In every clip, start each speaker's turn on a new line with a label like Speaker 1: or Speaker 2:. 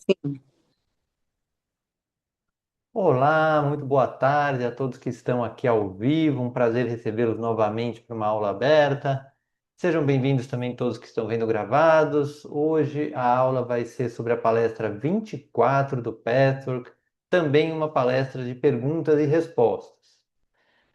Speaker 1: Sim.
Speaker 2: Olá, muito boa tarde a todos que estão aqui ao vivo. Um prazer recebê-los novamente para uma aula aberta. Sejam bem-vindos também todos que estão vendo gravados. Hoje a aula vai ser sobre a palestra 24 do Patchwork, também uma palestra de perguntas e respostas.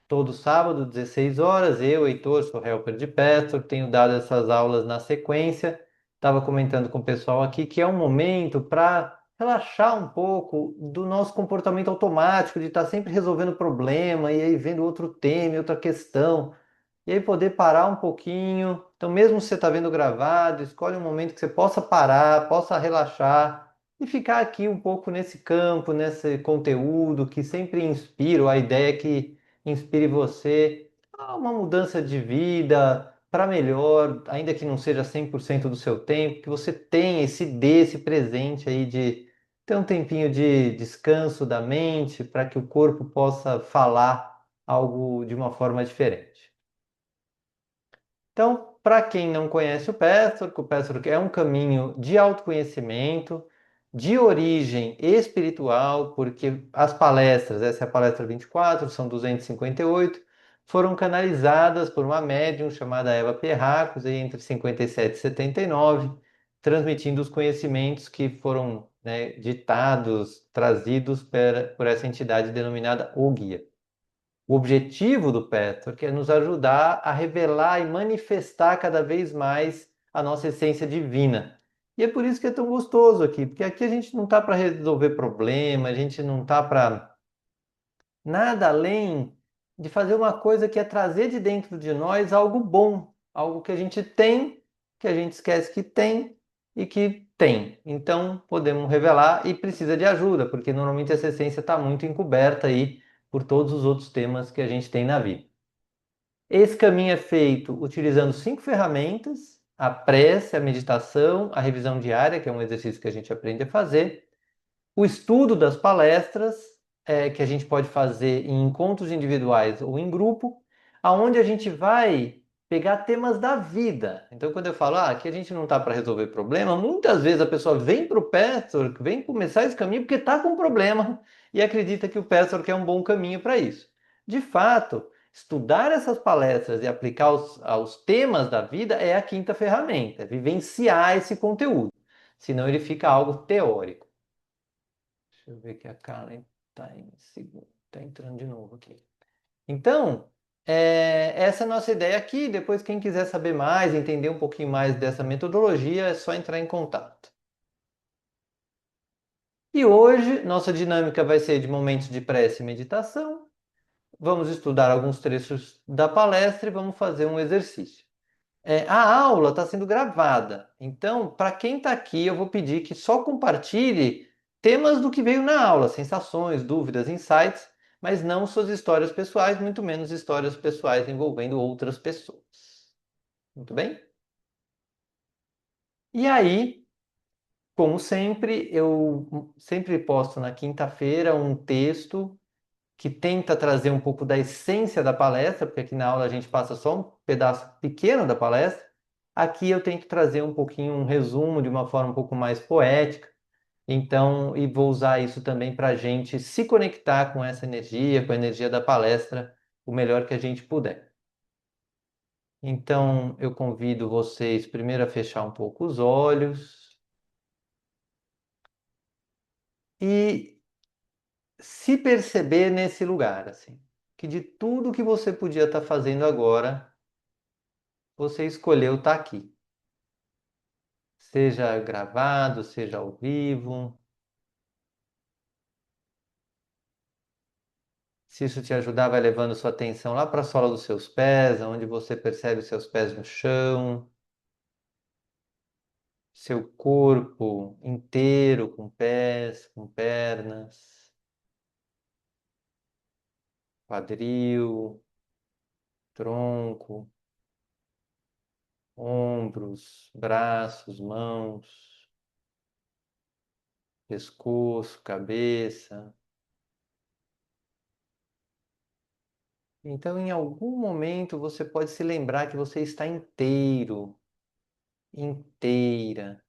Speaker 2: Todo sábado, 16 horas, eu, Heitor, sou helper de Pastor, tenho dado essas aulas na sequência. Estava comentando com o pessoal aqui que é um momento para relaxar um pouco do nosso comportamento automático de estar sempre resolvendo problema e aí vendo outro tema, e outra questão. E aí poder parar um pouquinho. Então, mesmo se você está vendo gravado, escolhe um momento que você possa parar, possa relaxar e ficar aqui um pouco nesse campo, nesse conteúdo que sempre inspira, ou a ideia é que inspire você a uma mudança de vida para melhor, ainda que não seja 100% do seu tempo, que você tenha esse presente aí de ter um tempinho de descanso da mente para que o corpo possa falar algo de uma forma diferente. Então, para quem não conhece o Pastoral é um caminho de autoconhecimento, de origem espiritual, porque as palestras, essa é a palestra 24, são 258, foram canalizadas por uma médium chamada Eva Pierracos, aí entre 57 e 79, transmitindo os conhecimentos que foram, né, ditados, trazidos por essa entidade denominada O Guia. O objetivo do Petro é nos ajudar a revelar e manifestar cada vez mais a nossa essência divina. E é por isso que é tão gostoso aqui, porque aqui a gente não está para resolver problema, a gente não está para nada além de fazer uma coisa que é trazer de dentro de nós algo bom, algo que a gente tem, que a gente esquece que tem e que tem. Então podemos revelar e precisa de ajuda, porque normalmente essa essência está muito encoberta aí por todos os outros temas que a gente tem na vida. Esse caminho é feito utilizando 5 ferramentas: a prece, a meditação, a revisão diária, que é um exercício que a gente aprende a fazer, o estudo das palestras, que a gente pode fazer em encontros individuais ou em grupo, aonde a gente vai pegar temas da vida. Então, quando eu falo, aqui a gente não está para resolver problema, muitas vezes a pessoa vem para o pastor, vem começar esse caminho porque está com um problema e acredita que o pastor é um bom caminho para isso. De fato, estudar essas palestras e aplicar aos temas da vida é a quinta ferramenta, é vivenciar esse conteúdo. Senão ele fica algo teórico. Deixa eu ver que a Karen está em segundo, está entrando de novo aqui. Então, essa é a nossa ideia aqui. Depois, quem quiser saber mais, entender um pouquinho mais dessa metodologia, é só entrar em contato. E hoje, nossa dinâmica vai ser de momentos de prece e meditação. Vamos estudar alguns trechos da palestra e vamos fazer um exercício. A aula está sendo gravada, então, para quem está aqui, eu vou pedir que só compartilhe temas do que veio na aula, sensações, dúvidas, insights, mas não suas histórias pessoais, muito menos histórias pessoais envolvendo outras pessoas. Muito bem? E aí, como sempre, eu sempre posto na quinta-feira um texto que tenta trazer um pouco da essência da palestra, porque aqui na aula a gente passa só um pedaço pequeno da palestra. Aqui eu tento trazer um pouquinho um resumo de uma forma um pouco mais poética. Então, e vou usar isso também para a gente se conectar com essa energia, com a energia da palestra, o melhor que a gente puder. Então, eu convido vocês primeiro a fechar um pouco os olhos e se perceber nesse lugar, assim, que de tudo que você podia estar fazendo agora, você escolheu estar aqui. Seja gravado, seja ao vivo. Se isso te ajudar, vai levando sua atenção lá para a sola dos seus pés, onde você percebe os seus pés no chão, seu corpo inteiro, com pés, com pernas, quadril, tronco, ombros, braços, mãos, pescoço, cabeça. Então, em algum momento, você pode se lembrar que você está inteiro, inteira.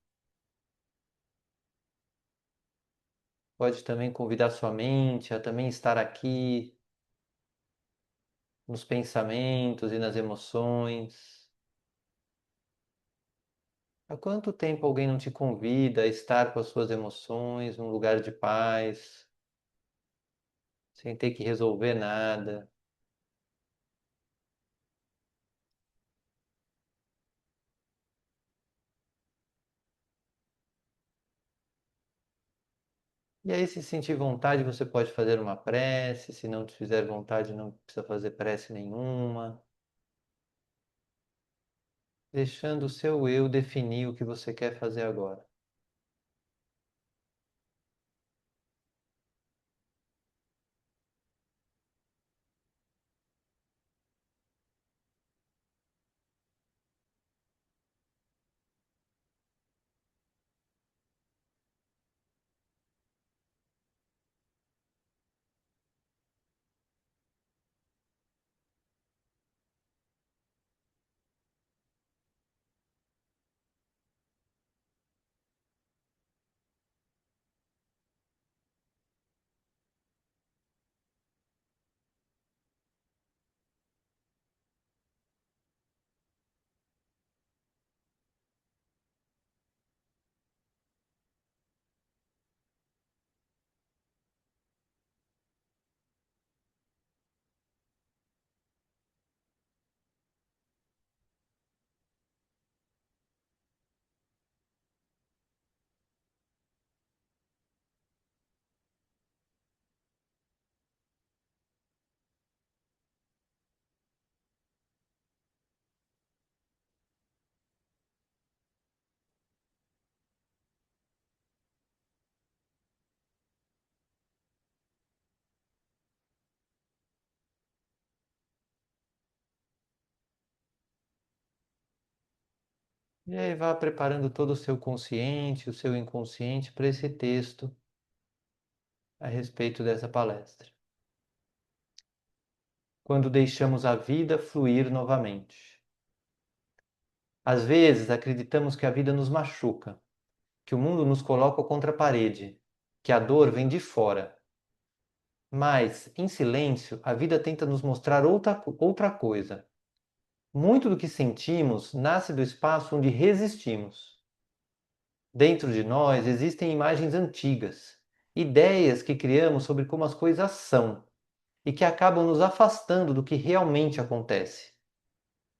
Speaker 2: Pode também convidar sua mente a também estar aqui nos pensamentos e nas emoções. Há quanto tempo alguém não te convida a estar com as suas emoções num lugar de paz, sem ter que resolver nada? E aí, se sentir vontade, você pode fazer uma prece. Se não te fizer vontade, não precisa fazer prece nenhuma. Deixando o seu eu definir o que você quer fazer agora. E aí, vá preparando todo o seu consciente, o seu inconsciente para esse texto a respeito dessa palestra. Quando deixamos a vida fluir novamente. Às vezes acreditamos que a vida nos machuca, que o mundo nos coloca contra a parede, que a dor vem de fora. Mas, em silêncio, a vida tenta nos mostrar outra coisa. Muito do que sentimos nasce do espaço onde resistimos. Dentro de nós existem imagens antigas, ideias que criamos sobre como as coisas são e que acabam nos afastando do que realmente acontece.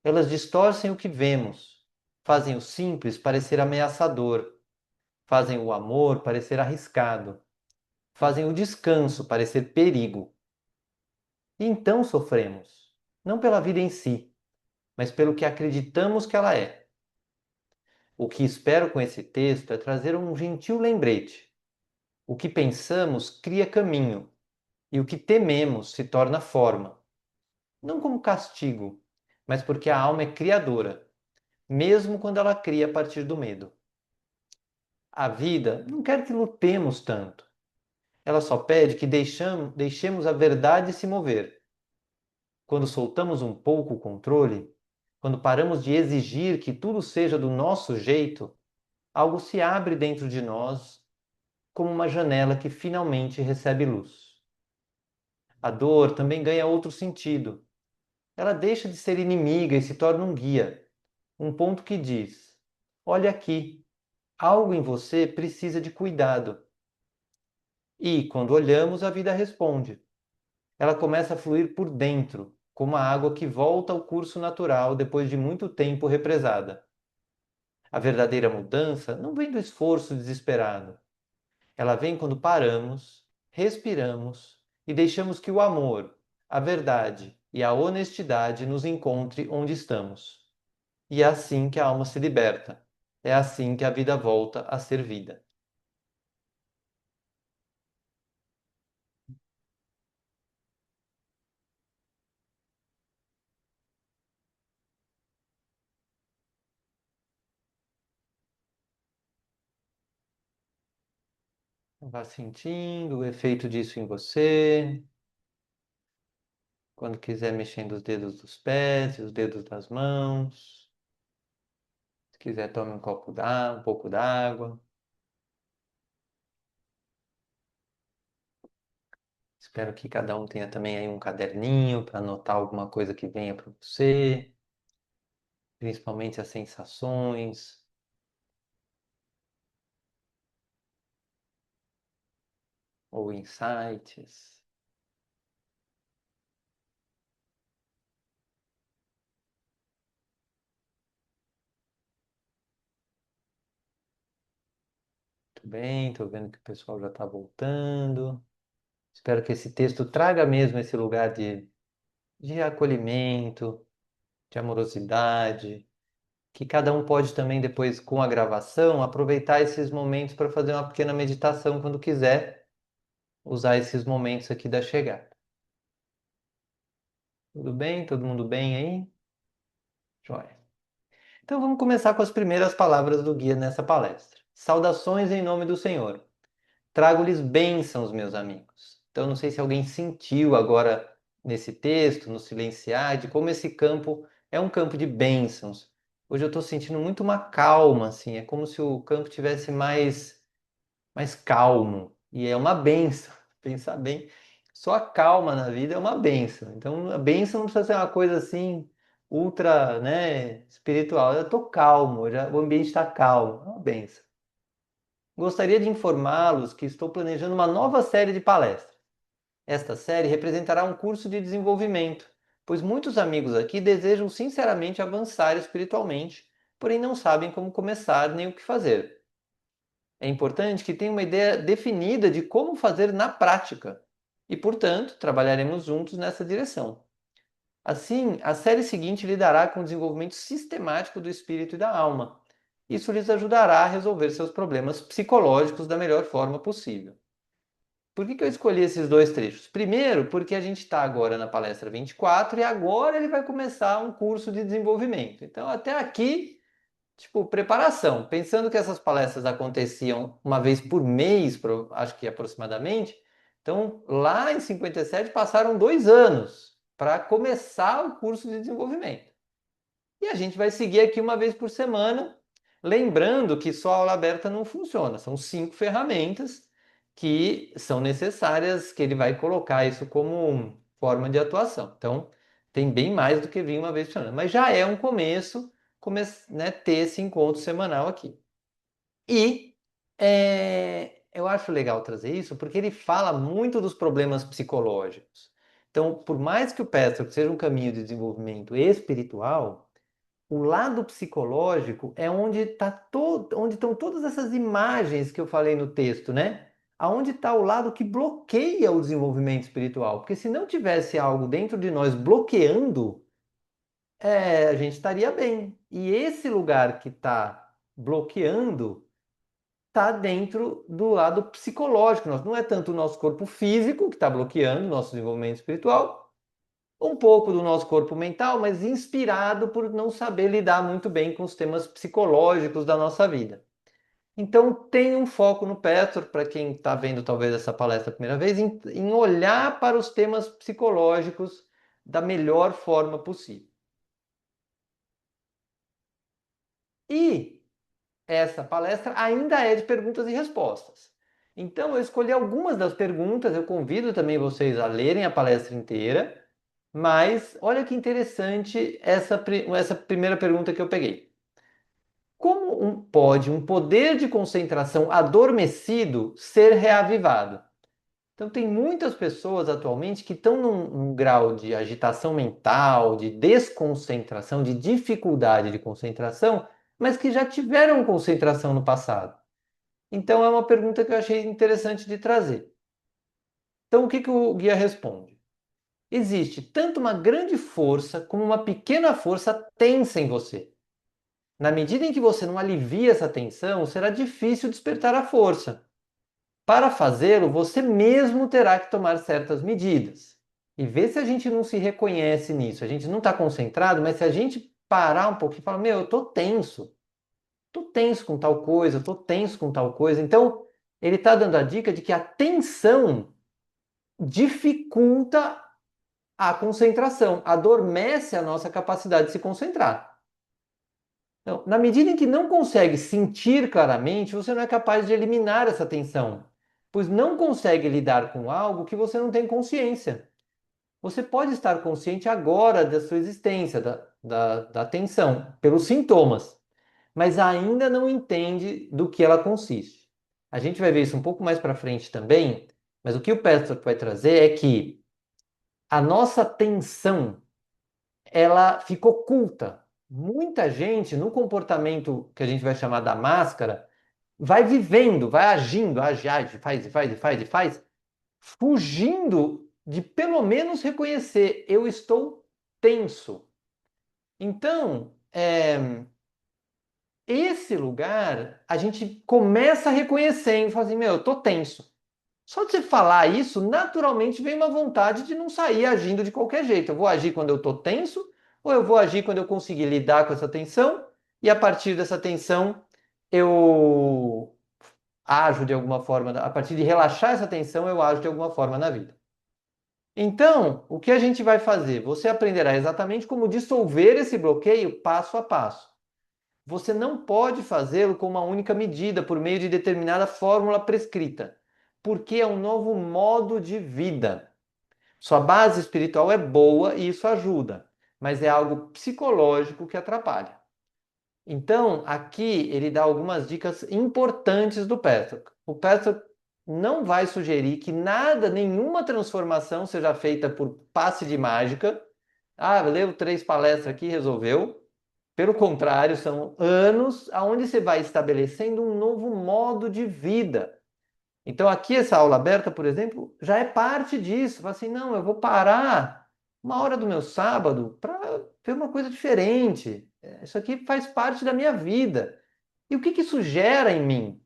Speaker 2: Elas distorcem o que vemos, fazem o simples parecer ameaçador, fazem o amor parecer arriscado, fazem o descanso parecer perigo. E então sofremos, não pela vida em si, mas pelo que acreditamos que ela é. O que espero com esse texto é trazer um gentil lembrete. O que pensamos cria caminho, e o que tememos se torna forma. Não como castigo, mas porque a alma é criadora, mesmo quando ela cria a partir do medo. A vida não quer que lutemos tanto. Ela só pede que deixemos a verdade se mover. Quando soltamos um pouco o controle, quando paramos de exigir que tudo seja do nosso jeito, algo se abre dentro de nós como uma janela que finalmente recebe luz. A dor também ganha outro sentido. Ela deixa de ser inimiga e se torna um guia, um ponto que diz: olha aqui, algo em você precisa de cuidado. E, quando olhamos, a vida responde. Ela começa a fluir por dentro, como a água que volta ao curso natural depois de muito tempo represada. A verdadeira mudança não vem do esforço desesperado. Ela vem quando paramos, respiramos e deixamos que o amor, a verdade e a honestidade nos encontre onde estamos. E é assim que a alma se liberta. É assim que a vida volta a ser vida. Vá sentindo o efeito disso em você. Quando quiser, mexendo os dedos dos pés e os dedos das mãos. Se quiser, tome um pouco d'água. Espero que cada um tenha também aí um caderninho para anotar alguma coisa que venha para você, principalmente as sensações ou insights. Muito bem, estou vendo que o pessoal já está voltando. Espero que esse texto traga mesmo esse lugar de acolhimento, de amorosidade, que cada um pode também depois, com a gravação, aproveitar esses momentos para fazer uma pequena meditação quando quiser, usar esses momentos aqui da chegada. Tudo bem? Todo mundo bem aí? Joia. Então vamos começar com as primeiras palavras do guia nessa palestra. Saudações em nome do Senhor. Trago-lhes bênçãos, meus amigos. Então não sei se alguém sentiu agora nesse texto, no silenciar, de como esse campo é um campo de bênçãos. Hoje eu estou sentindo muito uma calma, assim, é como se o campo tivesse mais calmo. E é uma bênção. Pensar bem, só a calma na vida é uma bênção. Então a bênção não precisa ser uma coisa assim ultra, né, espiritual. Eu estou calmo, o ambiente está calmo, é uma bênção. Gostaria de informá-los que estou planejando uma nova série de palestras. Esta série representará um curso de desenvolvimento, pois muitos amigos aqui desejam sinceramente avançar espiritualmente, porém não sabem como começar nem o que fazer. É importante que tenham uma ideia definida de como fazer na prática e, portanto, trabalharemos juntos nessa direção. Assim, a série seguinte lidará com o desenvolvimento sistemático do espírito e da alma. Isso lhes ajudará a resolver seus problemas psicológicos da melhor forma possível. Por que eu escolhi esses dois trechos? Primeiro, porque a gente está agora na palestra 24 e agora ele vai começar um curso de desenvolvimento. Então, até aqui, tipo, preparação. Pensando que essas palestras aconteciam uma vez por mês, acho que aproximadamente, então lá em 57 passaram 2 anos para começar o curso de desenvolvimento. E a gente vai seguir aqui uma vez por semana, lembrando que só a aula aberta não funciona, são 5 ferramentas que são necessárias, que ele vai colocar isso como forma de atuação. Então, tem bem mais do que vir uma vez por semana, mas já é um começo, né, ter esse encontro semanal aqui. E eu acho legal trazer isso porque ele fala muito dos problemas psicológicos. Então, por mais que o Pestre seja um caminho de desenvolvimento espiritual, o lado psicológico é onde estão todas essas imagens que eu falei no texto, né? Aonde está o lado que bloqueia o desenvolvimento espiritual? Porque se não tivesse algo dentro de nós bloqueando, a gente estaria bem. E esse lugar que está bloqueando está dentro do lado psicológico. Não é tanto o nosso corpo físico que está bloqueando o nosso desenvolvimento espiritual, um pouco do nosso corpo mental, mas inspirado por não saber lidar muito bem com os temas psicológicos da nossa vida. Então, tem um foco no Petro, para quem está vendo talvez essa palestra a primeira vez, em olhar para os temas psicológicos da melhor forma possível. E essa palestra ainda é de perguntas e respostas. Então, eu escolhi algumas das perguntas, eu convido também vocês a lerem a palestra inteira, mas olha que interessante essa primeira pergunta que eu peguei. Como pode um poder de concentração adormecido ser reavivado? Então, tem muitas pessoas atualmente que estão num grau de agitação mental, de desconcentração, de dificuldade de concentração, mas que já tiveram concentração no passado. Então, é uma pergunta que eu achei interessante de trazer. Então, o que o guia responde? Existe tanto uma grande força como uma pequena força tensa em você. Na medida em que você não alivia essa tensão, será difícil despertar a força. Para fazê-lo, você mesmo terá que tomar certas medidas. E ver se a gente não se reconhece nisso. A gente não está concentrado, mas se a gente parar um pouquinho e falar, meu, eu estou tenso com tal coisa, estou tenso com tal coisa. Então, ele está dando a dica de que a tensão dificulta a concentração, adormece a nossa capacidade de se concentrar. Então, na medida em que não consegue sentir claramente, você não é capaz de eliminar essa tensão. pois não consegue lidar com algo que você não tem consciência. Você pode estar consciente agora da sua existência, da tensão, pelos sintomas, mas ainda não entende do que ela consiste. A gente vai ver isso um pouco mais para frente também, mas o que o Pestrock vai trazer é que a nossa tensão, ela fica oculta. Muita gente, no comportamento que a gente vai chamar da máscara, vai vivendo, vai agindo, age, faz, e faz, e faz, e faz, fugindo de pelo menos reconhecer, eu estou tenso. Então, esse lugar, a gente começa a reconhecer, e fala assim, meu, eu tô tenso. Só de você falar isso, naturalmente vem uma vontade de não sair agindo de qualquer jeito. Eu vou agir quando eu tô tenso, ou eu vou agir quando eu conseguir lidar com essa tensão, e a partir dessa tensão eu ajo de alguma forma, a partir de relaxar essa tensão, eu ajo de alguma forma na vida. Então, o que a gente vai fazer? Você aprenderá exatamente como dissolver esse bloqueio passo a passo. Você não pode fazê-lo com uma única medida, por meio de determinada fórmula prescrita, porque é um novo modo de vida. Sua base espiritual é boa e isso ajuda, mas é algo psicológico que atrapalha. Então, aqui ele dá algumas dicas importantes do Patrick. O Patrick não vai sugerir que nada, nenhuma transformação seja feita por passe de mágica. Ah, leu 3 palestras aqui, resolveu. Pelo contrário, são anos onde você vai estabelecendo um novo modo de vida. Então, aqui, essa aula aberta, por exemplo, já é parte disso. Fala assim, não, eu vou parar 1 hora do meu sábado para ver uma coisa diferente. Isso aqui faz parte da minha vida. E o que que isso gera em mim?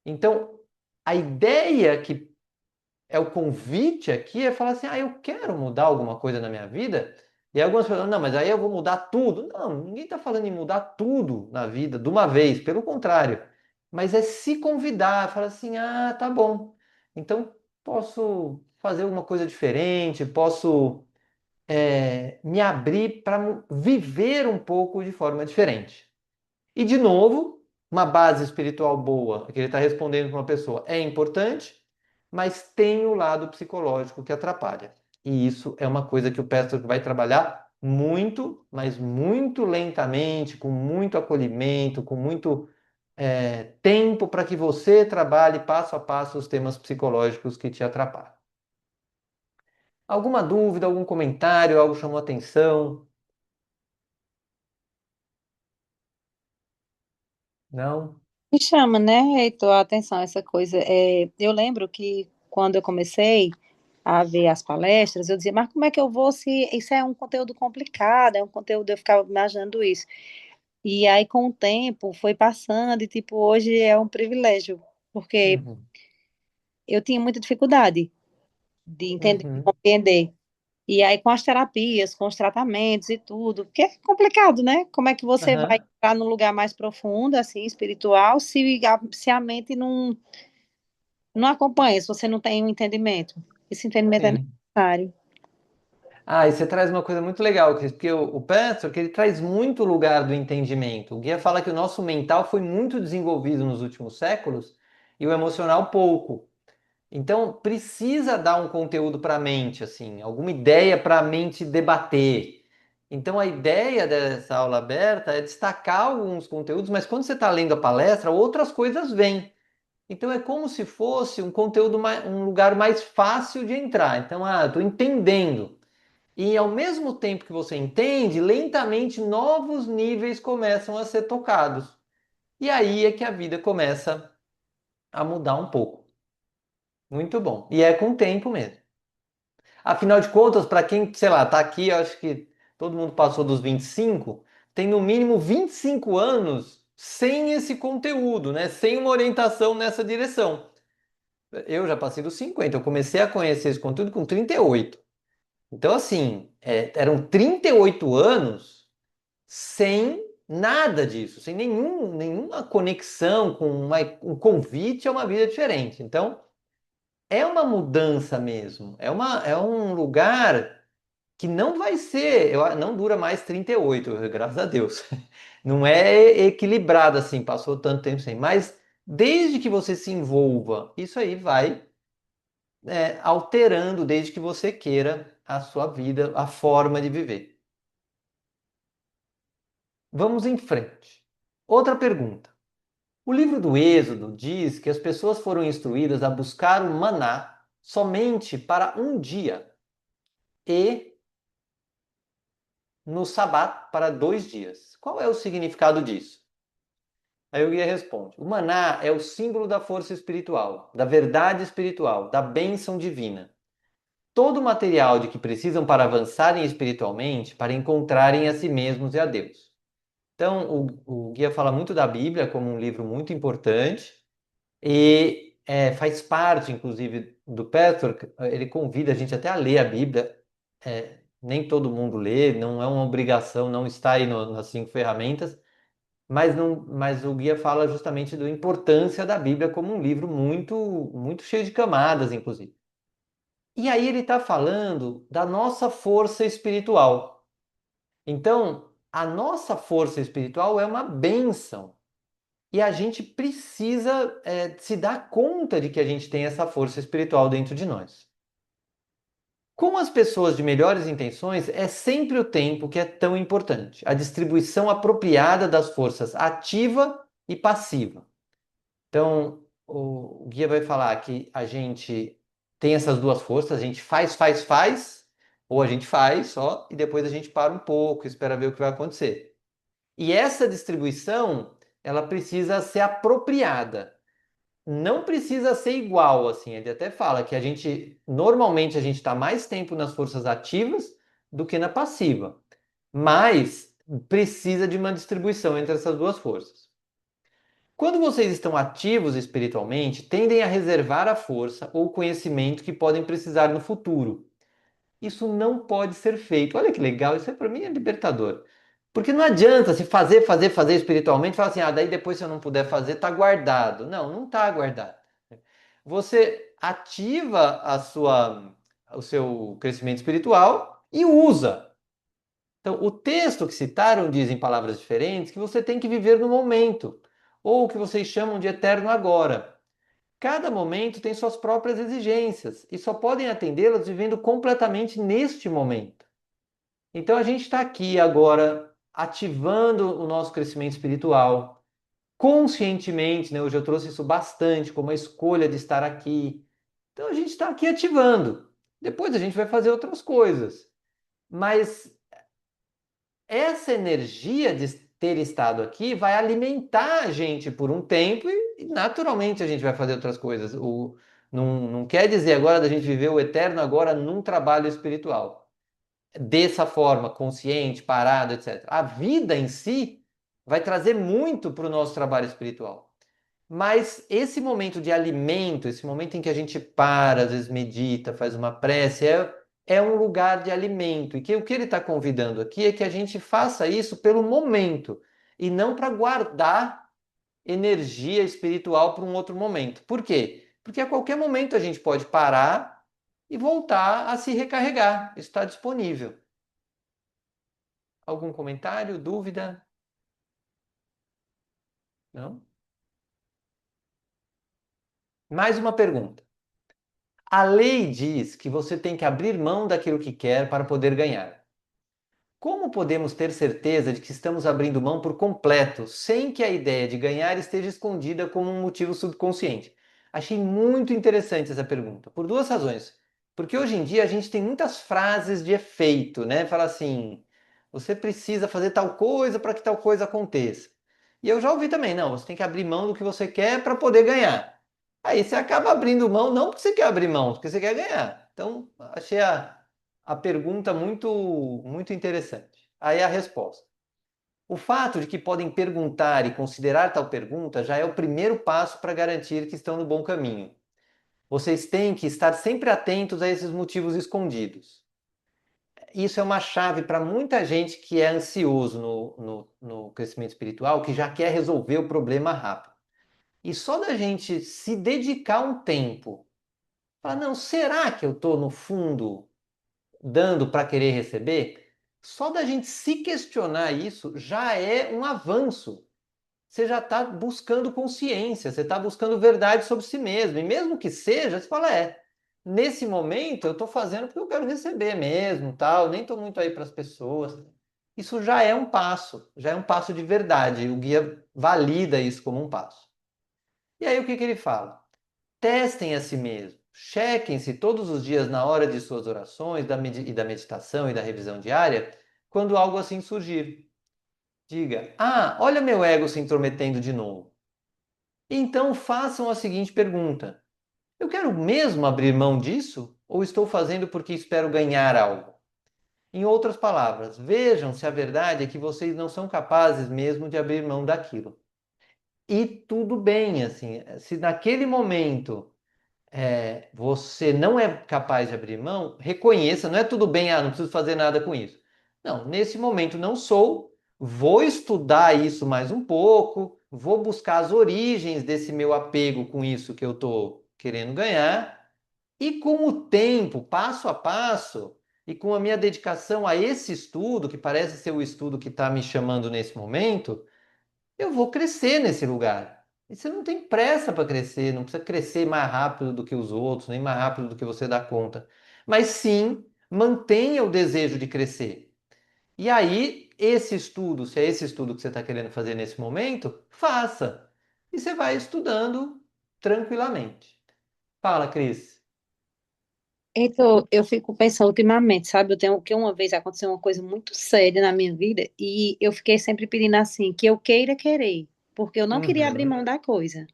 Speaker 2: Então, a ideia que é o convite aqui é falar assim, eu quero mudar alguma coisa na minha vida. E aí algumas pessoas, não, mas aí eu vou mudar tudo. Não, ninguém está falando em mudar tudo na vida de uma vez, pelo contrário. Mas é se convidar, falar assim, tá bom. Então posso fazer alguma coisa diferente, posso me abrir para viver um pouco de forma diferente. E, de novo, uma base espiritual boa, que ele está respondendo para uma pessoa, é importante, mas tem o lado psicológico que atrapalha. E isso é uma coisa que o pastor vai trabalhar muito, mas muito lentamente, com muito acolhimento, com muito tempo para que você trabalhe passo a passo os temas psicológicos que te atrapalham. Alguma dúvida, algum comentário, algo chamou atenção? Não?
Speaker 1: Me chama, né, Heitor, a atenção essa coisa. Eu lembro que quando eu comecei a ver as palestras, eu dizia, mas como é que eu vou se isso é um conteúdo complicado, é um conteúdo, eu ficava imaginando isso. E aí, com o tempo, foi passando e, tipo, hoje é um privilégio, porque
Speaker 2: Uhum.
Speaker 1: eu tinha muita dificuldade de entender, de
Speaker 2: Uhum.
Speaker 1: compreender. E aí, com as terapias, com os tratamentos e tudo, porque é complicado, né? Como é que você vai
Speaker 2: Aham.
Speaker 1: entrar num lugar mais profundo, assim, espiritual, se a mente não acompanha, se você não tem um entendimento. Esse entendimento é
Speaker 2: Sim.
Speaker 1: necessário.
Speaker 2: E você traz uma coisa muito legal, Cris, porque o Pastor, que ele traz muito o lugar do entendimento. O guia fala que o nosso mental foi muito desenvolvido nos últimos séculos e o emocional pouco. Então, precisa dar um conteúdo para a mente, assim, alguma ideia para a mente debater. Então, a ideia dessa aula aberta é destacar alguns conteúdos, mas quando você está lendo a palestra, outras coisas vêm. Então, é como se fosse um conteúdo, um lugar mais fácil de entrar. Então, estou entendendo. E ao mesmo tempo que você entende, lentamente novos níveis começam a ser tocados. E aí é que a vida começa a mudar um pouco. Muito bom. E é com o tempo mesmo. Afinal de contas, para quem, sei lá, tá aqui, eu acho que todo mundo passou dos 25, tem no mínimo 25 anos sem esse conteúdo, né? Sem uma orientação nessa direção. Eu já passei dos 50, eu comecei a conhecer esse conteúdo com 38. Então, assim, eram 38 anos sem nada disso, sem nenhuma conexão com um convite a uma vida diferente. Então, é uma mudança mesmo. É um lugar que não vai ser, não dura mais 38, graças a Deus. Não é equilibrado assim, passou tanto tempo sem, mas Desde que você se envolva, isso aí vai alterando desde que você queira a sua vida, a forma de viver. Vamos em frente. Outra pergunta. O livro do Êxodo diz que as pessoas foram instruídas a buscar o maná somente para um dia e no sabat para 2 dias. Qual é o significado disso? Aí o guia responde: o maná é o símbolo da força espiritual, da verdade espiritual, da bênção divina. Todo o material de que precisam para avançarem espiritualmente, para encontrarem a si mesmos e a Deus. Então, o guia fala muito da Bíblia como um livro muito importante e faz parte, inclusive, do Pastor. Ele convida a gente até a ler a Bíblia. Nem todo mundo lê, não é uma obrigação, não está aí nas 5 ferramentas, mas, não, mas o guia fala justamente da importância da Bíblia como um livro muito, muito cheio de camadas, inclusive. E aí ele está falando da nossa força espiritual. Então, a nossa força espiritual é uma bênção. E a gente precisa se dar conta de que a gente tem essa força espiritual dentro de nós. Com as pessoas de melhores intenções, é sempre o tempo que é tão importante. A distribuição apropriada das forças ativa e passiva. Então, o guia vai falar que a gente tem essas duas forças, a gente faz, ou a gente faz só, e depois a gente para um pouco, espera ver o que vai acontecer. E essa distribuição, ela precisa ser apropriada. Não precisa ser igual, assim. Ele até fala que normalmente a gente está mais tempo nas forças ativas do que na passiva. Mas precisa de uma distribuição entre essas duas forças. Quando vocês estão ativos espiritualmente, tendem a reservar a força ou conhecimento que podem precisar no futuro. Isso não pode ser feito. Olha que legal, isso para mim é libertador. Porque não adianta se fazer espiritualmente, falar assim, daí depois se eu não puder fazer, tá guardado. Não, não tá guardado. Você ativa o seu crescimento espiritual e usa. Então, o texto que citaram diz em palavras diferentes que você tem que viver no momento, ou o que vocês chamam de eterno agora. Cada momento tem suas próprias exigências e só podem atendê-las vivendo completamente neste momento. Então a gente está aqui agora ativando o nosso crescimento espiritual conscientemente, né? Hoje eu trouxe isso bastante como a escolha de estar aqui. Então a gente está aqui ativando. Depois a gente vai fazer outras coisas. Mas essa energia de ter estado aqui vai alimentar a gente por um tempo e naturalmente a gente vai fazer outras coisas. Não quer dizer agora da gente viver o eterno agora num trabalho espiritual. Dessa forma, consciente, parado, etc. A vida em si vai trazer muito para o nosso trabalho espiritual. Mas esse momento de alimento, esse momento em que a gente para, às vezes medita, faz uma prece, é um lugar de alimento. E que o que ele está convidando aqui é que a gente faça isso pelo momento e não para guardar energia espiritual para um outro momento. Por quê? Porque a qualquer momento a gente pode parar e voltar a se recarregar. Isso está disponível. Algum comentário, dúvida? Não? Mais uma pergunta. A lei diz que você tem que abrir mão daquilo que quer para poder ganhar. Como podemos ter certeza de que estamos abrindo mão por completo, sem que a ideia de ganhar esteja escondida como um motivo subconsciente? Achei muito interessante essa pergunta, por duas razões. Porque hoje em dia a gente tem muitas frases de efeito, né? Fala assim, você precisa fazer tal coisa para que tal coisa aconteça. E eu já ouvi também, não, você tem que abrir mão do que você quer para poder ganhar. Aí você acaba abrindo mão, não porque você quer abrir mão, porque você quer ganhar. Então, achei a pergunta muito, muito interessante. Aí a resposta. O fato de que podem perguntar e considerar tal pergunta já é o primeiro passo para garantir que estão no bom caminho. Vocês têm que estar sempre atentos a esses motivos escondidos. Isso é uma chave para muita gente que é ansioso no crescimento espiritual, que já quer resolver o problema rápido. E só da gente se dedicar um tempo, falar, não, será que eu estou no fundo dando para querer receber? Só da gente se questionar isso já é um avanço. você já está buscando consciência, você está buscando verdade sobre si mesmo. E mesmo que seja, você fala, nesse momento eu estou fazendo porque eu quero receber mesmo, tal, nem estou muito aí para as pessoas. Isso já é um passo de verdade. O guia valida isso como um passo. E aí o que que ele fala? Testem a si mesmo. Chequem-se todos os dias na hora de suas orações e da meditação e da revisão diária, quando algo assim surgir. Diga: Ah, olha meu ego se intrometendo de novo. Então façam a seguinte pergunta: Eu quero mesmo abrir mão disso? Ou estou fazendo porque espero ganhar algo? Em outras palavras, vejam se a verdade é que vocês não são capazes mesmo de abrir mão daquilo. E tudo bem, assim, se naquele momento você não é capaz de abrir mão, reconheça, não é tudo bem, não preciso fazer nada com isso. Não, nesse momento não sou, vou estudar isso mais um pouco, vou buscar as origens desse meu apego com isso que eu estou querendo ganhar, e com o tempo, passo a passo, e com a minha dedicação a esse estudo, que parece ser o estudo que está me chamando nesse momento, eu vou crescer nesse lugar. E você não tem pressa para crescer, não precisa crescer mais rápido do que os outros, nem mais rápido do que você dá conta. Mas sim, mantenha o desejo de crescer. E aí, esse estudo, se é esse estudo que você está querendo fazer nesse momento, faça. E você vai estudando tranquilamente. Fala, Cris.
Speaker 1: Então, eu fico pensando ultimamente, sabe? Eu tenho que uma vez aconteceu uma coisa muito séria na minha vida e eu fiquei sempre pedindo assim, que eu queira querer, porque eu não queria abrir
Speaker 2: Uhum,
Speaker 1: mão da coisa.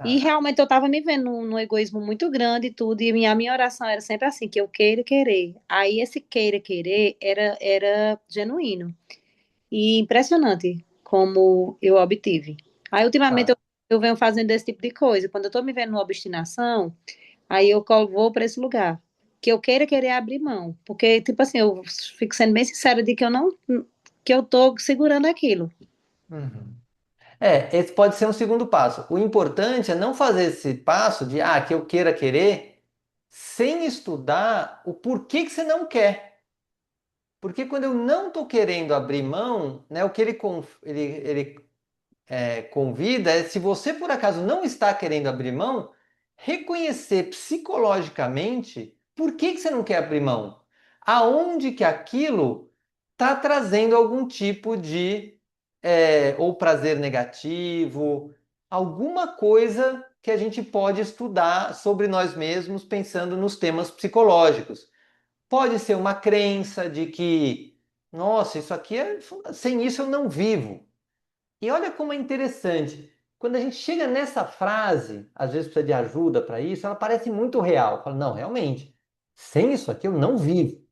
Speaker 1: E
Speaker 2: tá.
Speaker 1: realmente eu estava me vendo num egoísmo muito grande e tudo, e a minha oração era sempre assim, que eu queira querer. Aí esse queira querer era genuíno e impressionante como eu obtive. Aí ultimamente
Speaker 2: Tá.
Speaker 1: eu venho fazendo esse tipo de coisa. Quando eu estou me vendo numa obstinação, aí vou para esse lugar. Que eu queira querer abrir mão. Porque, tipo assim, eu fico sendo bem sincera de que eu não, que eu tô segurando aquilo.
Speaker 2: Uhum. Esse pode ser um segundo passo. O importante é não fazer esse passo de que eu queira querer, sem estudar o porquê que você não quer. Porque quando eu não estou querendo abrir mão, né, o que ele convida é, se você por acaso não está querendo abrir mão, reconhecer psicologicamente por que que você não quer abrir mão. Aonde que aquilo está trazendo algum tipo de ou prazer negativo, alguma coisa que a gente pode estudar sobre nós mesmos pensando nos temas psicológicos. Pode ser uma crença de que, nossa, isso aqui sem isso eu não vivo. E olha como é interessante. Quando a gente chega nessa frase, às vezes precisa de ajuda para isso, ela parece muito real. Fala, não, realmente, sem isso aqui eu não vivo.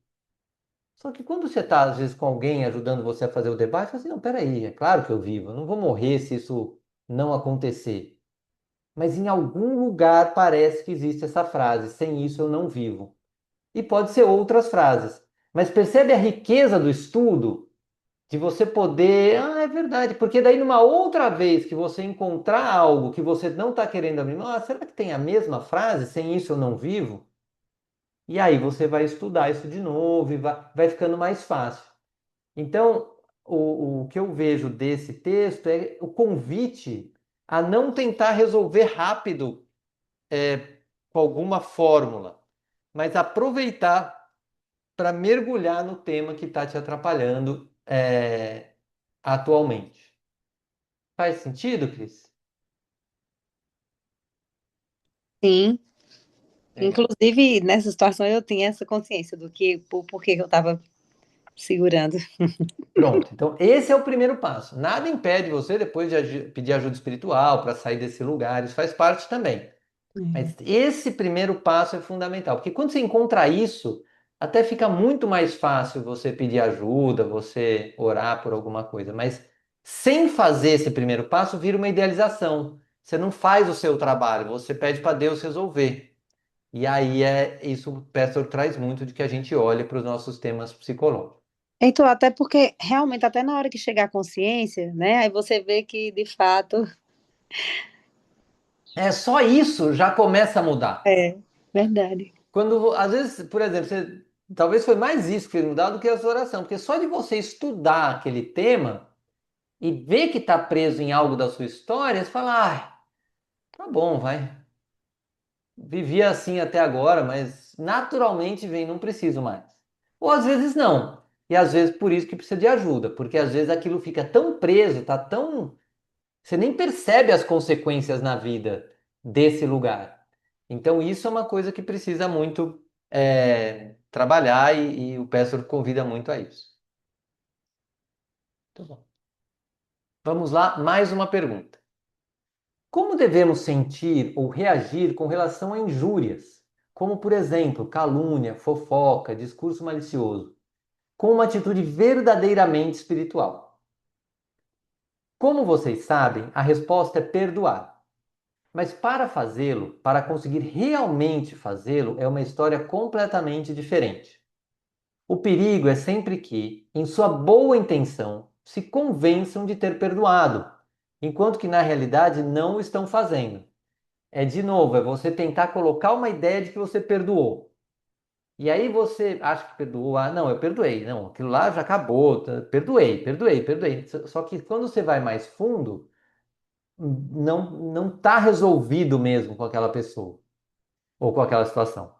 Speaker 2: Só que quando você está, às vezes, com alguém ajudando você a fazer o debate, você fala assim, não, peraí, é claro que eu vivo, eu não vou morrer se isso não acontecer. Mas em algum lugar parece que existe essa frase, sem isso eu não vivo. E pode ser outras frases. Mas percebe a riqueza do estudo? De você poder, é verdade, porque daí numa outra vez que você encontrar algo que você não está querendo abrir, mão, será que tem a mesma frase? Sem isso eu não vivo? E aí você vai estudar isso de novo e vai ficando mais fácil. Então, o que eu vejo desse texto é o convite a não tentar resolver rápido com alguma fórmula, mas aproveitar para mergulhar no tema que está te atrapalhando atualmente. Faz sentido, Cris?
Speaker 1: Sim.
Speaker 2: Legal.
Speaker 1: Inclusive, nessa situação eu tinha essa consciência do que, por que eu estava segurando.
Speaker 2: Pronto. Então, esse é o primeiro passo. Nada impede você depois de pedir ajuda espiritual para sair desse lugar, isso faz parte também. Mas esse primeiro passo é fundamental, porque quando você encontra isso, até fica muito mais fácil você pedir ajuda, você orar por alguma coisa. Mas sem fazer esse primeiro passo, vira uma idealização. Você não faz o seu trabalho, você pede para Deus resolver. E aí isso o Pastor traz muito de que a gente olhe para os nossos temas psicológicos.
Speaker 1: Então, até porque realmente, até na hora que chegar a consciência, né? Aí você vê que, de fato,
Speaker 2: Só isso já começa a mudar.
Speaker 1: é verdade.
Speaker 2: Quando, às vezes, por exemplo, talvez foi mais isso que fez mudar do que a sua oração, porque só de você estudar aquele tema, e vê que está preso em algo da sua história, você fala, ah, tá bom, vai. Vivia assim até agora, mas naturalmente vem, não preciso mais. Ou às vezes não. E às vezes por isso que precisa de ajuda, porque às vezes aquilo fica tão preso, tá tão. Você nem percebe as consequências na vida desse lugar. Então isso é uma coisa que precisa muito trabalhar e o Pestor convida muito a isso. Muito bom. Vamos lá, mais uma pergunta. Como devemos sentir ou reagir com relação a injúrias, como por exemplo, calúnia, fofoca, discurso malicioso, com uma atitude verdadeiramente espiritual? Como vocês sabem, a resposta é perdoar. Mas para fazê-lo, para conseguir realmente fazê-lo, é uma história completamente diferente. O perigo é sempre que, em sua boa intenção, se convençam de ter perdoado, enquanto que na realidade não o estão fazendo. É de novo, é você tentar colocar uma ideia de que você perdoou. E aí você acha que perdoou, ah, não, eu perdoei, não, aquilo lá já acabou, perdoei, perdoei, perdoei. Só que quando você vai mais fundo, não está resolvido mesmo com aquela pessoa ou com aquela situação.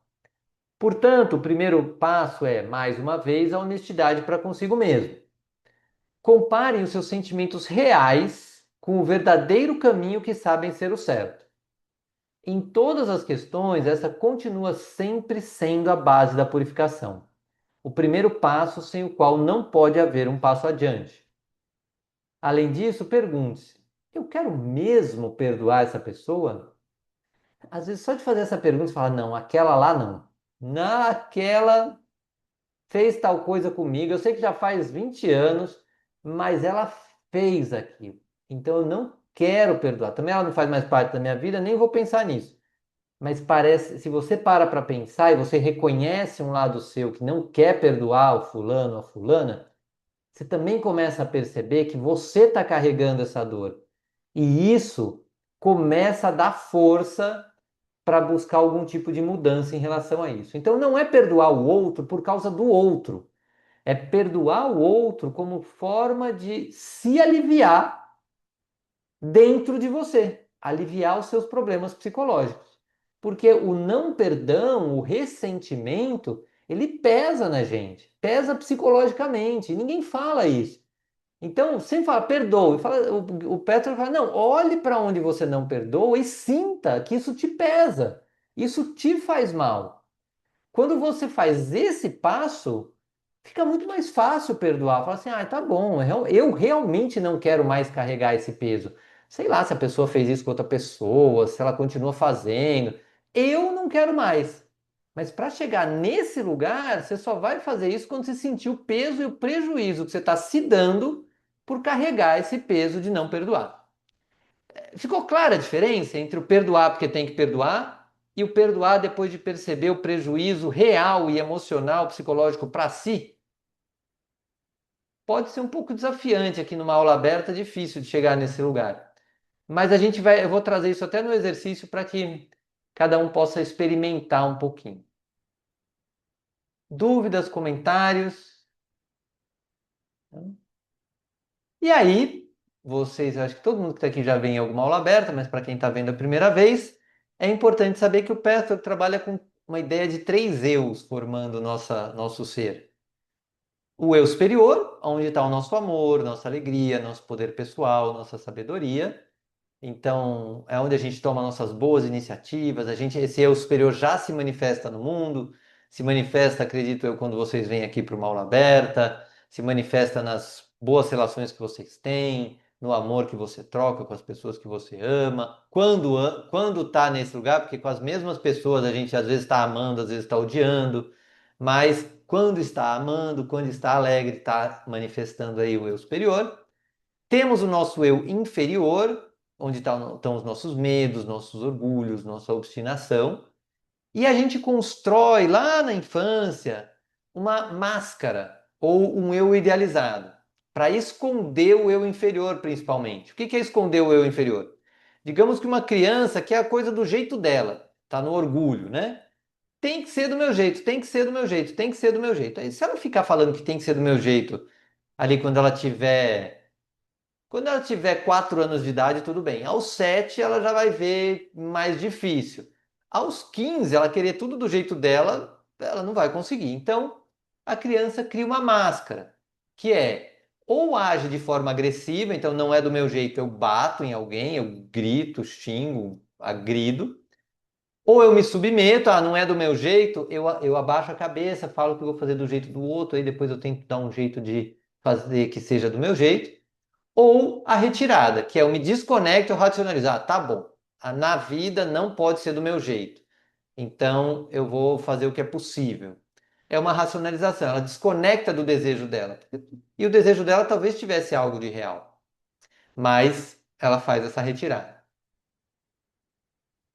Speaker 2: Portanto, o primeiro passo é, mais uma vez, a honestidade para consigo mesmo. Comparem os seus sentimentos reais com o verdadeiro caminho que sabem ser o certo. Em todas as questões, essa continua sempre sendo a base da purificação. O primeiro passo sem o qual não pode haver um passo adiante. Além disso, pergunte-se: eu quero mesmo perdoar essa pessoa? Às vezes, só de fazer essa pergunta, você fala: não, aquela lá não. Naquela fez tal coisa comigo, eu sei que já faz 20 anos, mas ela fez aquilo. Então eu não quero perdoar. Também ela não faz mais parte da minha vida, nem vou pensar nisso. Mas parece, se você para pensar e você reconhece um lado seu que não quer perdoar o fulano ou a fulana, você também começa a perceber que você está carregando essa dor. E isso começa a dar força para buscar algum tipo de mudança em relação a isso. Então não é perdoar o outro por causa do outro, é perdoar o outro como forma de se aliviar dentro de você, aliviar os seus problemas psicológicos. Porque o não perdão, o ressentimento, ele pesa na gente, pesa psicologicamente, e ninguém fala isso. Então, sempre fala, perdoe. Fala, o Petro fala, não, olhe para onde você não perdoa e sinta que isso te pesa, isso te faz mal. Quando você faz esse passo, fica muito mais fácil perdoar. Fala assim, ah, tá bom, eu realmente não quero mais carregar esse peso. Sei lá se a pessoa fez isso com outra pessoa, se ela continua fazendo. Eu não quero mais. Mas para chegar nesse lugar, você só vai fazer isso quando você sentir o peso e o prejuízo que você está se dando por carregar esse peso de não perdoar. Ficou clara a diferença entre o perdoar porque tem que perdoar e o perdoar depois de perceber o prejuízo real e emocional, psicológico para si? Pode ser um pouco desafiante aqui numa aula aberta, difícil de chegar nesse lugar. Mas eu vou trazer isso até no exercício para que cada um possa experimentar um pouquinho. Dúvidas, comentários? E aí, vocês, eu acho que todo mundo que está aqui já vem em alguma aula aberta, mas para quem está vendo a primeira vez, é importante saber que o Pastor trabalha com uma ideia de três eus formando nosso ser. O eu superior, onde está o nosso amor, nossa alegria, nosso poder pessoal, nossa sabedoria. Então, é onde a gente toma nossas boas iniciativas, esse eu superior já se manifesta no mundo, se manifesta, acredito eu, quando vocês vêm aqui para uma aula aberta, se manifesta nas boas relações que vocês têm, no amor que você troca com as pessoas que você ama, quando está nesse lugar, porque com as mesmas pessoas a gente às vezes está amando, às vezes está odiando, mas quando está amando, quando está alegre, está manifestando aí o eu superior. Temos o nosso eu inferior, onde estão os nossos medos, nossos orgulhos, nossa obstinação. E a gente constrói lá na infância uma máscara ou um eu idealizado para esconder o eu inferior, principalmente. O que é esconder o eu inferior? Digamos que uma criança quer a coisa do jeito dela, está no orgulho, né? Tem que ser do meu jeito, tem que ser do meu jeito, tem que ser do meu jeito. Aí, se ela ficar falando que tem que ser do meu jeito ali quando ela tiver Quando ela tiver 4 anos de idade, tudo bem. Aos 7, ela já vai ver mais difícil. Aos 15, ela querer tudo do jeito dela, ela não vai conseguir. Então, a criança cria uma máscara, que é ou age de forma agressiva, então não é do meu jeito, eu bato em alguém, eu grito, xingo, agrido, ou eu me submeto, não é do meu jeito, eu abaixo a cabeça, falo que eu vou fazer do jeito do outro, aí depois eu tento dar um jeito de fazer que seja do meu jeito. Ou a retirada, que é eu me desconecto e racionalizar. Tá bom, na vida não pode ser do meu jeito. Então eu vou fazer o que é possível. É uma racionalização, ela desconecta do desejo dela. E o desejo dela talvez tivesse algo de real, mas ela faz essa retirada.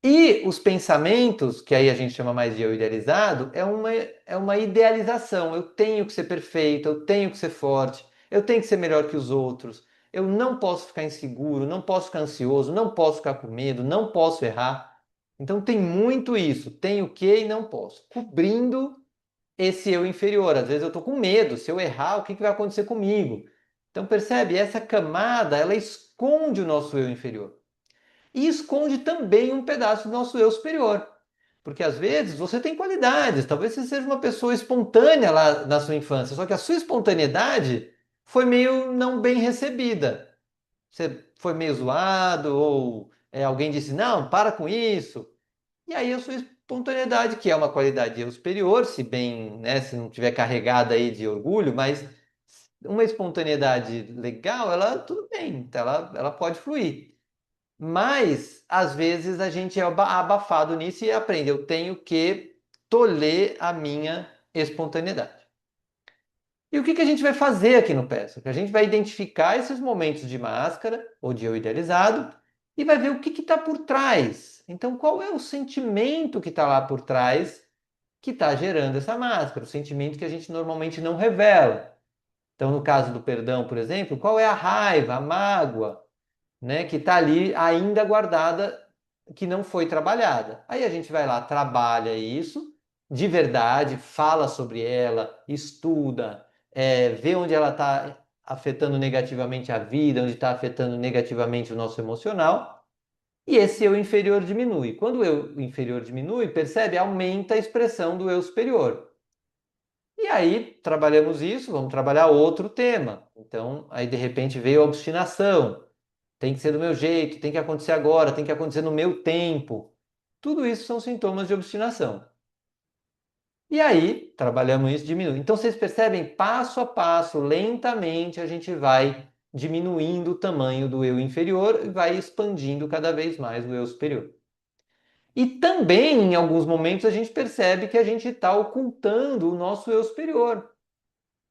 Speaker 2: E os pensamentos, que aí a gente chama mais de eu idealizado, é uma idealização. Eu tenho que ser perfeito, eu tenho que ser forte, eu tenho que ser melhor que os outros, eu não posso ficar inseguro, não posso ficar ansioso, não posso ficar com medo, não posso errar. Então tem muito isso, tenho que e não posso, cobrindo esse eu inferior. Às vezes eu estou com medo, se eu errar, o que vai acontecer comigo? Então percebe, essa camada, ela esconde o nosso eu inferior e esconde também um pedaço do nosso eu superior. Porque às vezes você tem qualidades, talvez você seja uma pessoa espontânea lá na sua infância, só que a sua espontaneidade foi meio não bem recebida. Você foi meio zoado, ou alguém disse, não, para com isso. E aí a sua espontaneidade, que é uma qualidade de eu superior, se bem, né, se não tiver carregada aí de orgulho, mas uma espontaneidade legal, ela tudo bem, ela pode fluir. Mas, às vezes, a gente é abafado nisso e aprende. Eu tenho que tolher a minha espontaneidade. E o que a gente vai fazer aqui no Peça? A gente vai identificar esses momentos de máscara ou de eu idealizado e vai ver o que está por trás. Então, qual é o sentimento que está lá por trás que está gerando essa máscara? O sentimento que a gente normalmente não revela. Então, no caso do perdão, por exemplo, qual é a raiva, a mágoa, né, que está ali ainda guardada, que não foi trabalhada. Aí a gente vai lá, trabalha isso de verdade, fala sobre ela, estuda, vê onde ela está afetando negativamente a vida, onde está afetando negativamente o nosso emocional, e esse eu inferior diminui. Quando o eu inferior diminui, percebe? Aumenta a expressão do eu superior. E aí trabalhamos isso, vamos trabalhar outro tema. Então, aí de repente veio a obstinação. Tem que ser do meu jeito, tem que acontecer agora, tem que acontecer no meu tempo. Tudo isso são sintomas de obstinação. E aí, trabalhamos isso, diminui. Então, vocês percebem, passo a passo, lentamente, a gente vai diminuindo o tamanho do eu inferior e vai expandindo cada vez mais o eu superior. E também, em alguns momentos, a gente percebe que a gente está ocultando o nosso eu superior.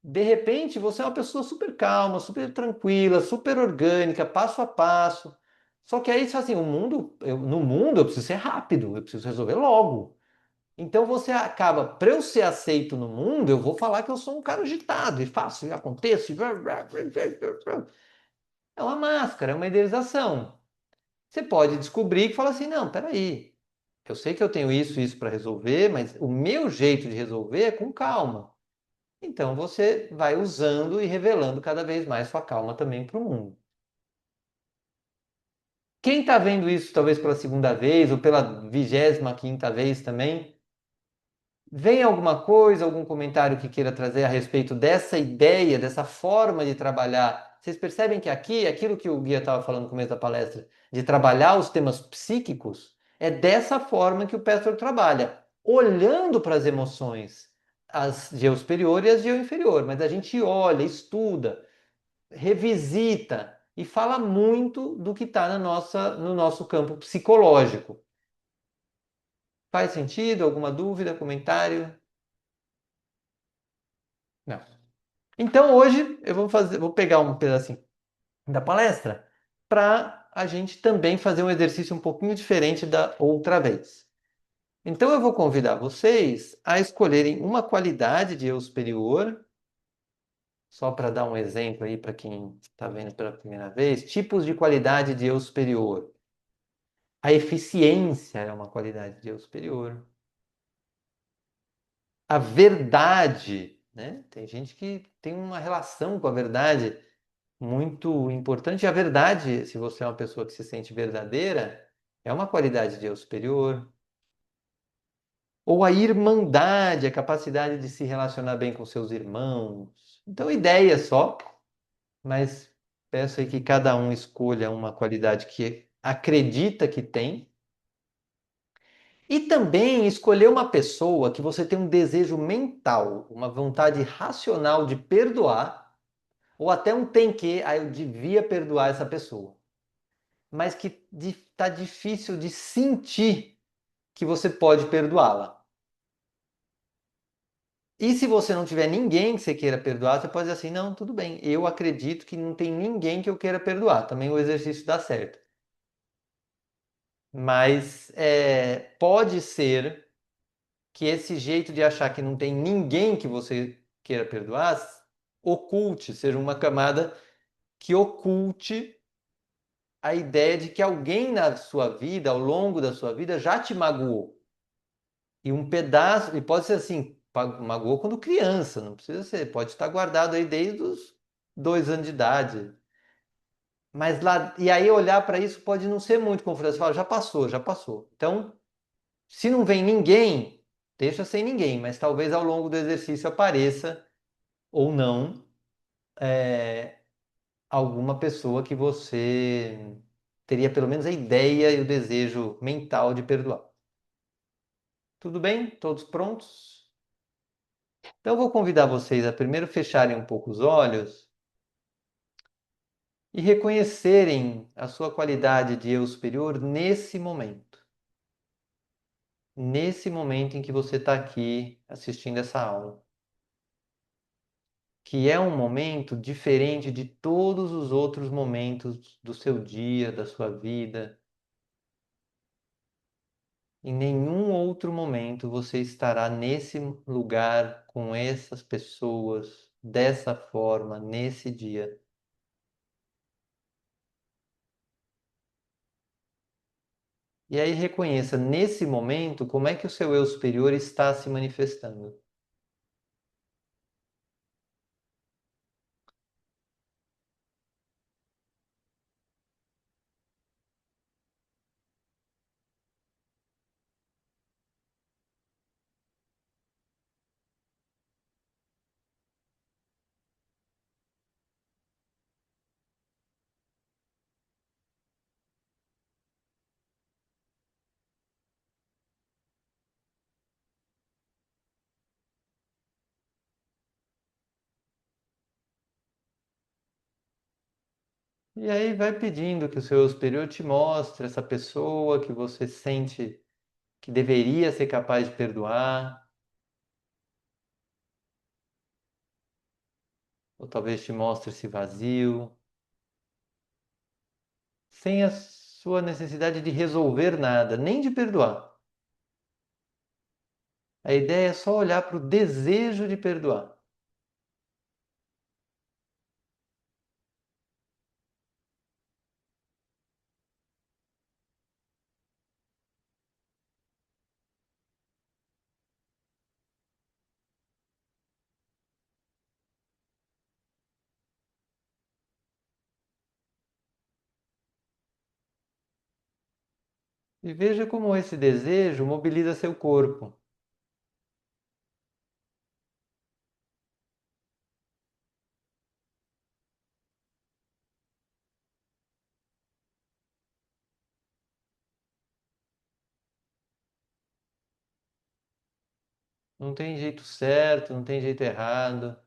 Speaker 2: De repente, você é uma pessoa super calma, super tranquila, super orgânica, passo a passo. Só que aí, assim, no mundo eu preciso ser rápido, eu preciso resolver logo. Então você acaba, para eu ser aceito no mundo, eu vou falar que eu sou um cara agitado e faço, e aconteço. É uma máscara, é uma idealização. Você pode descobrir que fala assim, não, peraí, eu sei que eu tenho isso e isso para resolver, mas o meu jeito de resolver é com calma. Então você vai usando e revelando cada vez mais sua calma também para o mundo. Quem está vendo isso talvez pela segunda vez ou pela 25ª vez também, vem alguma coisa, algum comentário que queira trazer a respeito dessa ideia, dessa forma de trabalhar? Vocês percebem que aqui, aquilo que o guia estava falando no começo da palestra, de trabalhar os temas psíquicos, é dessa forma que o Pestor trabalha, olhando para as emoções, as de eu superior e as de eu inferior, mas a gente olha, estuda, revisita e fala muito do que está no nosso campo psicológico. Faz sentido? Alguma dúvida, comentário? Não. Então hoje eu vou pegar um pedacinho da palestra para a gente também fazer um exercício um pouquinho diferente da outra vez. Então eu vou convidar vocês a escolherem uma qualidade de eu superior, só para dar um exemplo aí para quem está vendo pela primeira vez, tipos de qualidade de eu superior. A eficiência é uma qualidade de eu superior. A verdade, né? Tem gente que tem uma relação com a verdade. muito importante. E a verdade, se você é uma pessoa que se sente verdadeira, é uma qualidade de eu superior. Ou a irmandade, a capacidade de se relacionar bem com seus irmãos. Então, ideia só, mas peço aí que cada um escolha uma qualidade que acredita que tem. E também escolher uma pessoa que você tem um desejo mental, uma vontade racional de perdoar, ou até um tem que, eu devia perdoar essa pessoa, mas que está difícil de sentir que você pode perdoá-la. E se você não tiver ninguém que você queira perdoar, você pode dizer assim: não, tudo bem, eu acredito que não tem ninguém que eu queira perdoar. Também o exercício dá certo. Mas pode ser que esse jeito de achar que não tem ninguém que você queira perdoar oculte, seja uma camada que oculte a ideia de que alguém na sua vida, ao longo da sua vida, já te magoou. E um pedaço, e pode ser assim, magoou quando criança, não precisa ser, pode estar guardado aí desde os 2 anos de idade. Mas lá, e aí olhar para isso pode não ser muito confortável. Você fala, já passou, já passou. Então, se não vem ninguém, deixa sem ninguém, mas talvez ao longo do exercício apareça ou não alguma pessoa que você teria pelo menos a ideia e o desejo mental de perdoar. Tudo bem? Todos prontos? Então eu vou convidar vocês a primeiro fecharem um pouco os olhos e reconhecerem a sua qualidade de eu superior nesse momento. Nesse momento em que você está aqui assistindo essa aula. Que é um momento diferente de todos os outros momentos do seu dia, da sua vida. Em nenhum outro momento você estará nesse lugar, com essas pessoas, dessa forma, nesse dia. E aí reconheça nesse momento como é que o seu eu superior está se manifestando. E aí vai pedindo que o seu eu superior te mostre essa pessoa que você sente que deveria ser capaz de perdoar, ou talvez te mostre esse vazio, sem a sua necessidade de resolver nada, nem de perdoar. A ideia é só olhar para o desejo de perdoar. E veja como esse desejo mobiliza seu corpo. Não tem jeito certo, não tem jeito errado.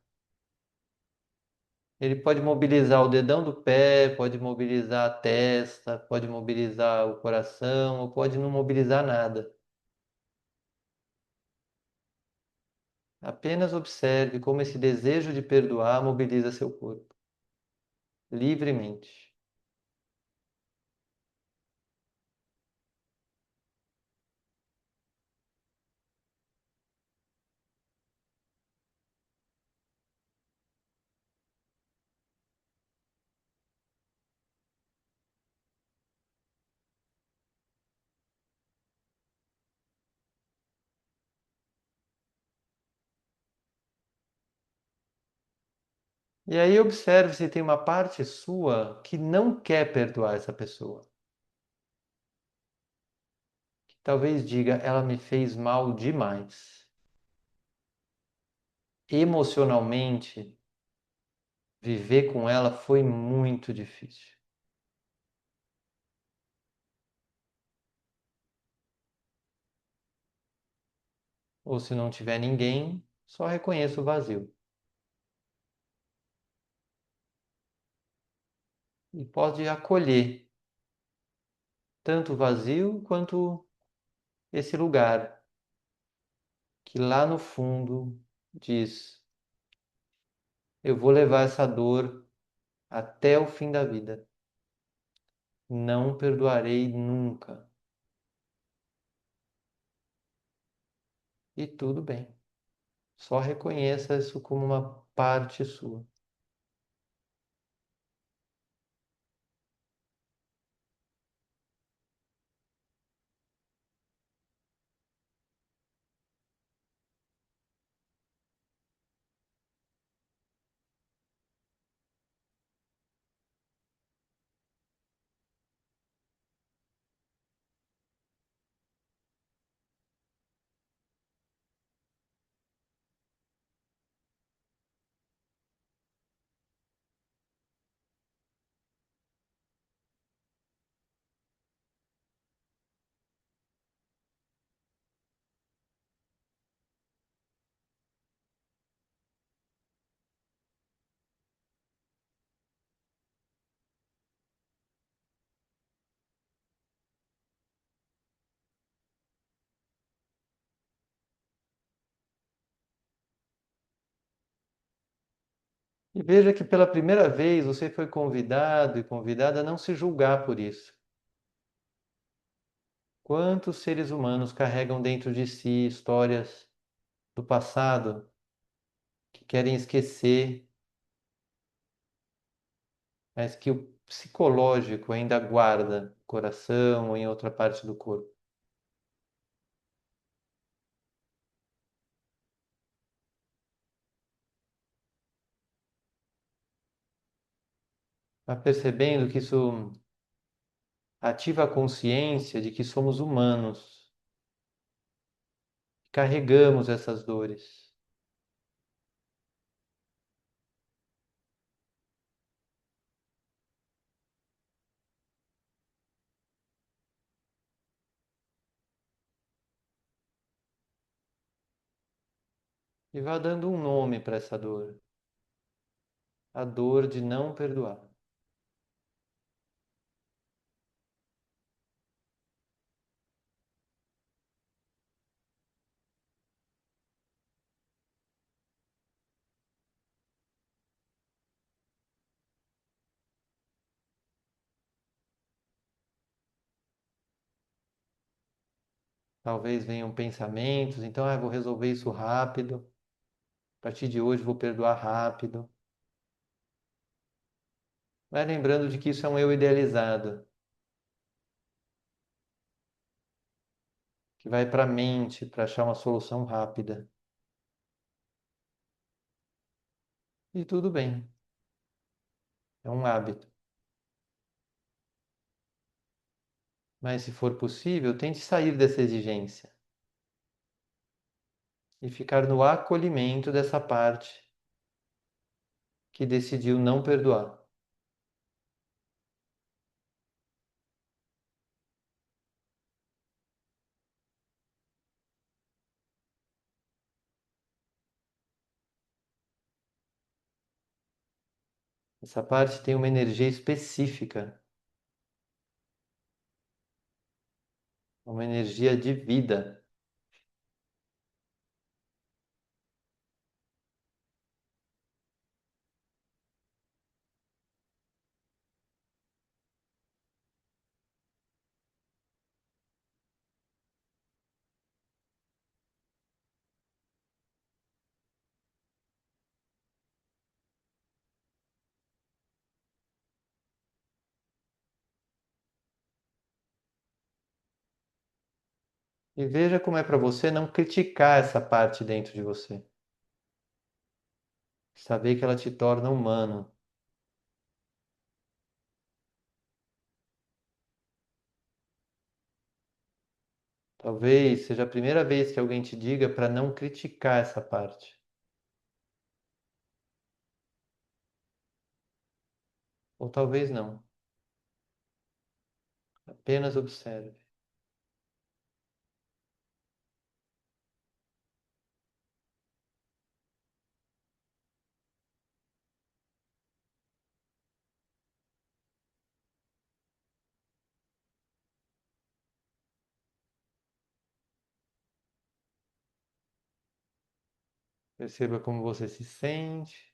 Speaker 2: Ele pode mobilizar o dedão do pé, pode mobilizar a testa, pode mobilizar o coração, ou pode não mobilizar nada. Apenas observe como esse desejo de perdoar mobiliza seu corpo, livremente. E aí observe se tem uma parte sua que não quer perdoar essa pessoa. Que talvez diga, ela me fez mal demais. Emocionalmente, viver com ela foi muito difícil. Ou se não tiver ninguém, só reconheça o vazio. E pode acolher tanto o vazio quanto esse lugar que lá no fundo diz: eu vou levar essa dor até o fim da vida. Não perdoarei nunca. E tudo bem. Só reconheça isso como uma parte sua. E veja que pela primeira vez você foi convidado e convidada a não se julgar por isso. Quantos seres humanos carregam dentro de si histórias do passado que querem esquecer, mas que o psicológico ainda guarda no coração ou em outra parte do corpo? Está percebendo que isso ativa a consciência de que somos humanos, carregamos essas dores. E vá dando um nome para essa dor, a dor de não perdoar. Talvez venham pensamentos, então, vou resolver isso rápido. A partir de hoje vou perdoar rápido. Vai lembrando de que isso é um eu idealizado, que vai para a mente para achar uma solução rápida. E tudo bem, é um hábito. Mas se for possível, tente sair dessa exigência e ficar no acolhimento dessa parte que decidiu não perdoar. Essa parte tem uma energia específica, uma energia de vida. E veja como é para você não criticar essa parte dentro de você. Saber que ela te torna humano. Talvez seja a primeira vez que alguém te diga para não criticar essa parte. Ou talvez não. Apenas observe. Perceba como você se sente.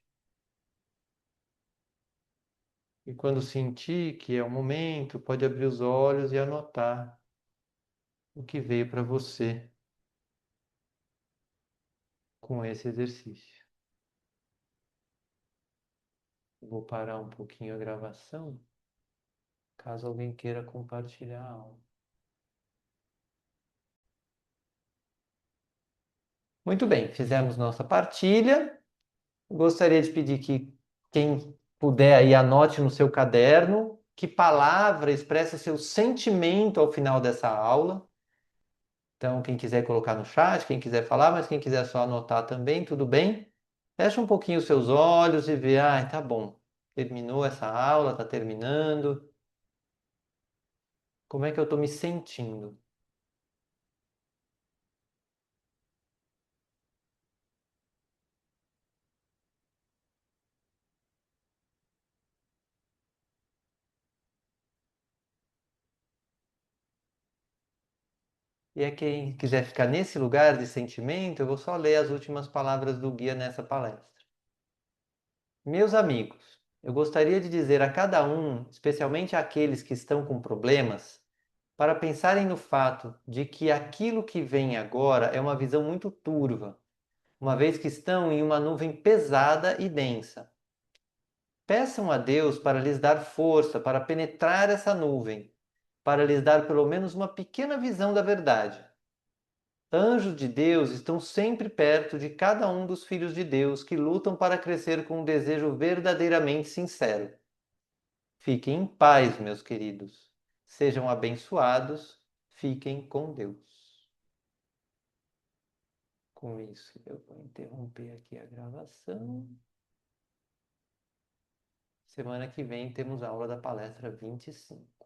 Speaker 2: E quando sentir que é o momento, pode abrir os olhos e anotar o que veio para você com esse exercício. Vou parar um pouquinho a gravação, caso alguém queira compartilhar a aula. Muito bem, fizemos nossa partilha. Gostaria de pedir que quem puder aí anote no seu caderno que palavra expressa seu sentimento ao final dessa aula. Então, quem quiser colocar no chat, quem quiser falar, mas quem quiser só anotar também, tudo bem? Fecha um pouquinho os seus olhos e vê, tá bom. Terminou essa aula, tá terminando. Como é que eu estou me sentindo? E é quem quiser ficar nesse lugar de sentimento, eu vou só ler as últimas palavras do guia nessa palestra. Meus amigos, eu gostaria de dizer a cada um, especialmente àqueles que estão com problemas, para pensarem no fato de que aquilo que vem agora é uma visão muito turva, uma vez que estão em uma nuvem pesada e densa. Peçam a Deus para lhes dar força para penetrar essa nuvem, para lhes dar pelo menos uma pequena visão da verdade. Anjos de Deus estão sempre perto de cada um dos filhos de Deus que lutam para crescer com um desejo verdadeiramente sincero. Fiquem em paz, meus queridos. Sejam abençoados. Fiquem com Deus. Com isso, eu vou interromper aqui a gravação. Semana que vem temos aula da palestra 25.